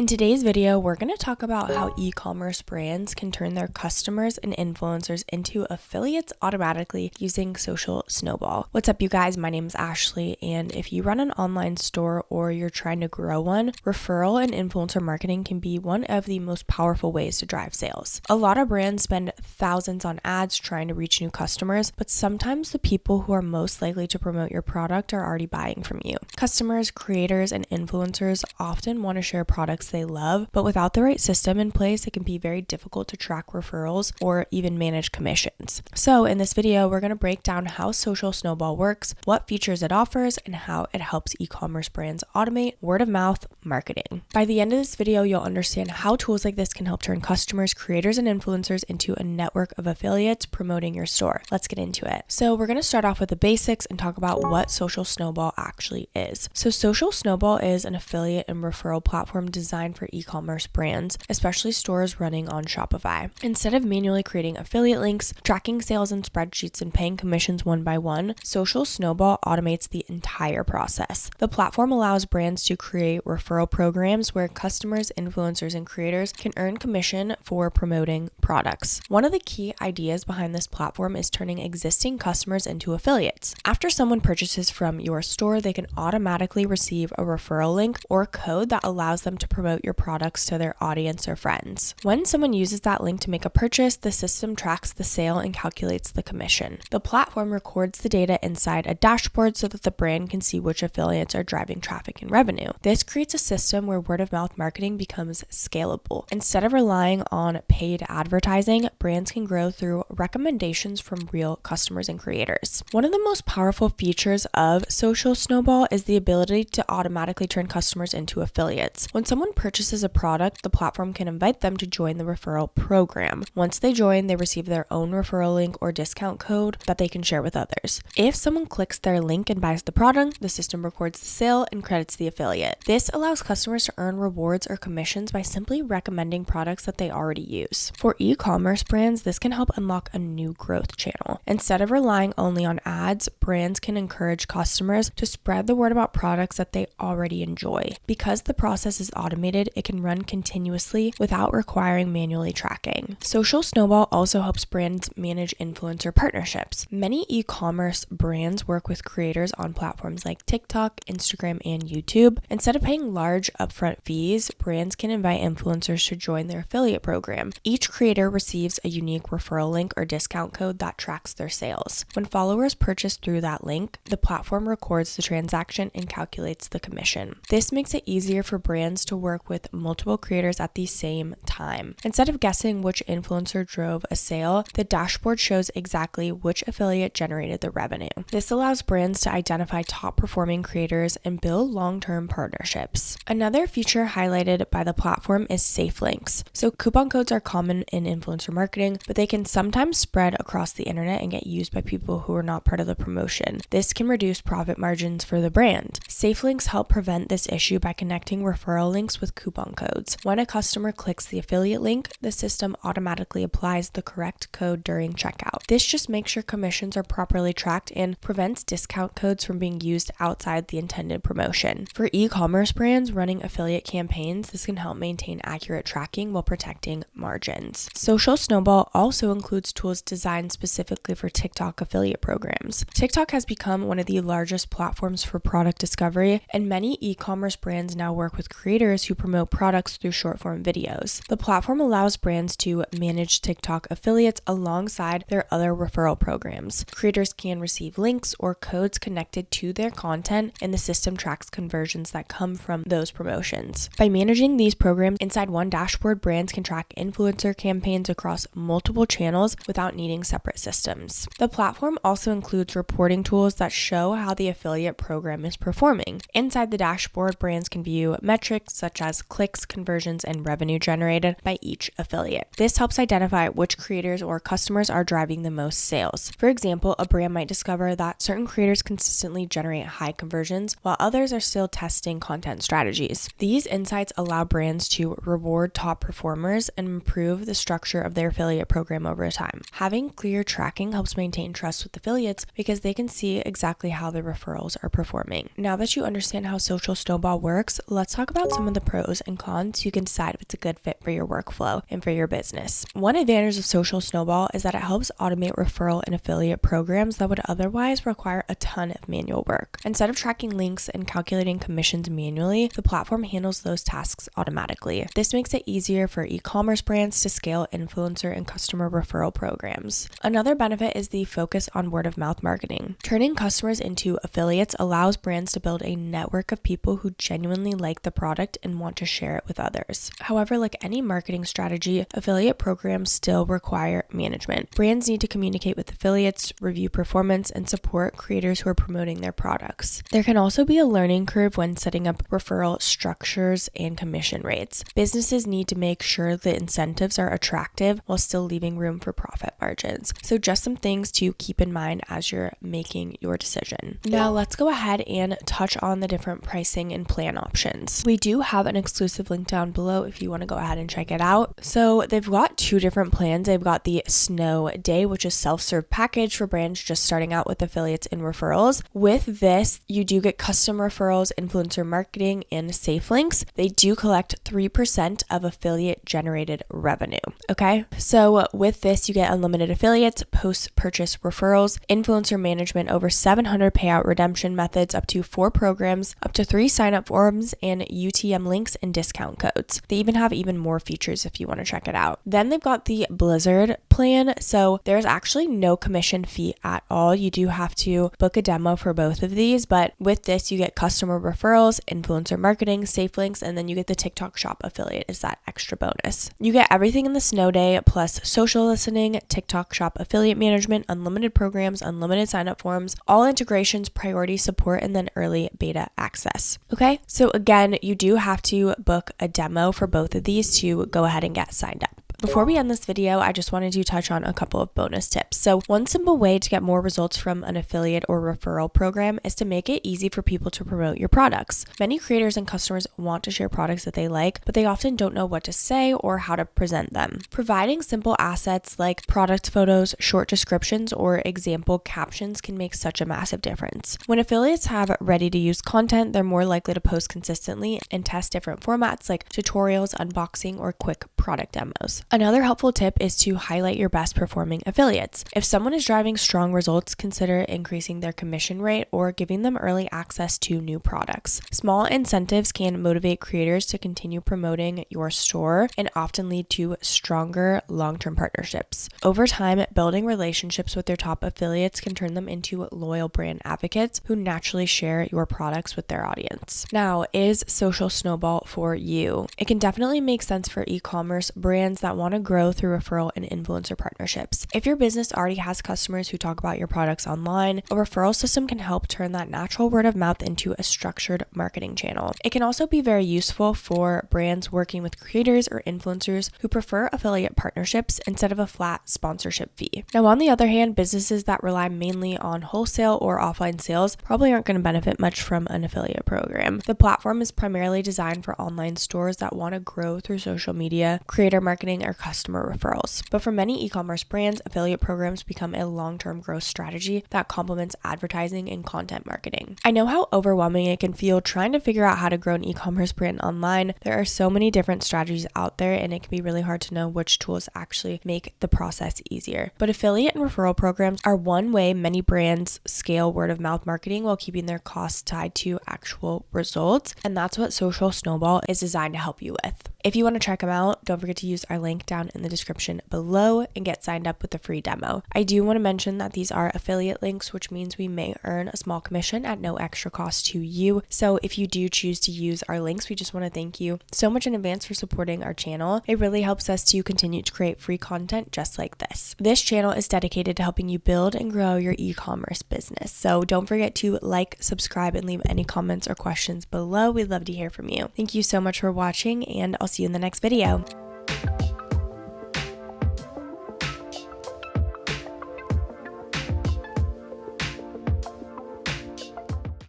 In today's video, we're going to talk about how e-commerce brands can turn their customers and influencers into affiliates automatically using Social Snowball. What's up, you guys? My name is Ashley, and if you run an online store or you're trying to grow one, referral and influencer marketing can be one of the most powerful ways to drive sales. A lot of brands spend thousands on ads trying to reach new customers, but sometimes the people who are most likely to promote your product are already buying from you. Customers, creators, and influencers often want to share products they love, but without the right system in place, it can be very difficult to track referrals or even manage commissions. So in this video, we're going to break down how Social Snowball works, what features it offers, and how it helps e-commerce brands automate word of mouth marketing. By the end of this video, you'll understand how tools like this can help turn customers, creators, and influencers into a network of affiliates promoting your store. Let's get into it. So we're going to start off with the basics and talk about what Social Snowball actually is. So Social Snowball is an affiliate and referral platform designed for e-commerce brands, especially stores running on Shopify. Instead of manually creating affiliate links, tracking sales in spreadsheets, and paying commissions one by one, Social Snowball automates the entire process. The platform allows brands to create referral programs where customers, influencers, and creators can earn commission for promoting products. One of the key ideas behind this platform is turning existing customers into affiliates. After someone purchases from your store, they can automatically receive a referral link or code that allows them to promote your products to their audience or friends. When someone uses that link to make a purchase, the system tracks the sale and calculates the commission. The platform records the data inside a dashboard so that the brand can see which affiliates are driving traffic and revenue. This creates a system where word of mouth marketing becomes scalable. Instead of relying on paid advertising, brands can grow through recommendations from real customers and creators. One of the most powerful features of Social Snowball is the ability to automatically turn customers into affiliates. When someone purchases a product, the platform can invite them to join the referral program. Once they join, they receive their own referral link or discount code that they can share with others. If someone clicks their link and buys the product, the system records the sale and credits the affiliate. This allows customers to earn rewards or commissions by simply recommending products that they already use. For e-commerce brands, this can help unlock a new growth channel. Instead of relying only on ads, brands can encourage customers to spread the word about products that they already enjoy. Because the process is automated, it can run continuously without requiring manually tracking. Social Snowball also helps brands manage influencer partnerships. Many e-commerce brands work with creators on platforms like TikTok, Instagram, and YouTube. Instead of paying large upfront fees, brands can invite influencers to join their affiliate program. Each creator receives a unique referral link or discount code that tracks their sales. When followers purchase through that link, the platform records the transaction and calculates the commission. This makes it easier for brands to work with multiple creators at the same time. Instead of guessing which influencer drove a sale, the dashboard shows exactly which affiliate generated the revenue. This allows brands to identify top performing creators and build long-term partnerships. Another feature highlighted by the platform is Safelinks. So coupon codes are common in influencer marketing, but they can sometimes spread across the internet and get used by people who are not part of the promotion. This can reduce profit margins for the brand. Safelinks help prevent this issue by connecting referral links with coupon codes. When a customer clicks the affiliate link, the system automatically applies the correct code during checkout. This just makes sure commissions are properly tracked and prevents discount codes from being used outside the intended promotion. For e-commerce brands running affiliate campaigns, this can help maintain accurate tracking while protecting margins. Social Snowball also includes tools designed specifically for TikTok affiliate programs. TikTok has become one of the largest platforms for product discovery, and many e-commerce brands now work with creators who promote products through short-form videos. The platform allows brands to manage TikTok affiliates alongside their other referral programs. Creators can receive links or codes connected to their content, and the system tracks conversions that come from those promotions. By managing these programs inside one dashboard, brands can track influencer campaigns across multiple channels without needing separate systems. The platform also includes reporting tools that show how the affiliate program is performing. Inside the dashboard, brands can view metrics such as clicks, conversions, and revenue generated by each affiliate. This helps identify which creators or customers are driving the most sales. For example, a brand might discover that certain creators consistently generate high conversions while others are still testing content strategies. These insights allow brands to reward top performers and improve the structure of their affiliate program over time. Having clear tracking helps maintain trust with affiliates because they can see exactly how the referrals are performing. Now that you understand how Social Snowball works, let's talk about some of the pros and cons so you can decide if it's a good fit for your workflow and for your business. One advantage of Social Snowball is that it helps automate referral and affiliate programs that would otherwise require a ton of manual work. Instead of tracking links and calculating commissions manually, the platform handles those tasks automatically. This makes it easier for e-commerce brands to scale influencer and customer referral programs. Another benefit is the focus on word of mouth marketing. Turning customers into affiliates allows brands to build a network of people who genuinely like the product and want to share it with others. However, like any marketing strategy, affiliate programs still require management. Brands need to communicate with affiliates, review performance, and support creators who are promoting their products. There can also be a learning curve when setting up referral structures and commission rates. Businesses need to make sure the incentives are attractive while still leaving room for profit margins. So just some things to keep in mind as you're making your decision. Now let's go ahead and touch on the different pricing and plan options. We do have an exclusive link down below if you want to go ahead and check it out. So they've got two different plans. They've got the Snow Day, which is self-serve package for brands just starting out with affiliates and referrals. With this, you do get custom referrals, influencer marketing, and Safelinks. They do collect 3% of affiliate generated revenue. Okay, so with this, you get unlimited affiliates, post-purchase referrals, influencer management, over 700 payout redemption methods, up to 4 programs, up to 3 sign-up forms, and UTM links and discount codes. They even have even more features if you want to check it out. Then they've got the Blizzard plan. So there's actually no commission fee at all. You do have to book a demo for both of these, but with this, you get customer referrals, influencer marketing, Safelinks, and then you get the TikTok shop affiliate is that extra bonus. You get everything in the Snow Day plus social listening, TikTok shop affiliate management, unlimited programs, unlimited sign-up forms, all integrations, priority support, and then early beta access. Okay, so again, you do have to book a demo for both of these to go ahead and get signed up. Before we end this video, I just wanted to touch on a couple of bonus tips. So one simple way to get more results from an affiliate or referral program is to make it easy for people to promote your products. Many creators and customers want to share products that they like, but they often don't know what to say or how to present them. Providing simple assets like product photos, short descriptions, or example captions can make such a massive difference. When affiliates have ready-to-use content, they're more likely to post consistently and test different formats like tutorials, unboxing, or quick product demos. Another helpful tip is to highlight your best performing affiliates. If someone is driving strong results, consider increasing their commission rate or giving them early access to new products. Small incentives can motivate creators to continue promoting your store and often lead to stronger long-term partnerships. Over time, building relationships with your top affiliates can turn them into loyal brand advocates who naturally share your products with their audience. Now, is Social Snowball for you? It can definitely make sense for e-commerce brands that want to grow through referral and influencer partnerships. If your business already has customers who talk about your products online, a referral system can help turn that natural word of mouth into a structured marketing channel. It can also be very useful for brands working with creators or influencers who prefer affiliate partnerships instead of a flat sponsorship fee. Now, on the other hand, businesses that rely mainly on wholesale or offline sales probably aren't going to benefit much from an affiliate program. The platform is primarily designed for online stores that want to grow through social media, creator marketing, or customer referrals. But for many e-commerce brands, affiliate programs become a long-term growth strategy that complements advertising and content marketing. I know how overwhelming it can feel trying to figure out how to grow an e-commerce brand online. There are so many different strategies out there, and it can be really hard to know which tools actually make the process easier. But affiliate and referral programs are one way many brands scale word of mouth marketing while keeping their costs tied to actual results, and that's what Social Snowball is designed to help you with. If you want to check them out, don't forget to use our link down in the description below and get signed up with the free demo. I do want to mention that these are affiliate links, which means we may earn a small commission at no extra cost to you. So if you do choose to use our links, we just want to thank you so much in advance for supporting our channel. It really helps us to continue to create free content just like this. This channel is dedicated to helping you build and grow your e-commerce business. So don't forget to like, subscribe, and leave any comments or questions below. We'd love to hear from you. Thank you so much for watching, and I'll see you in the next video.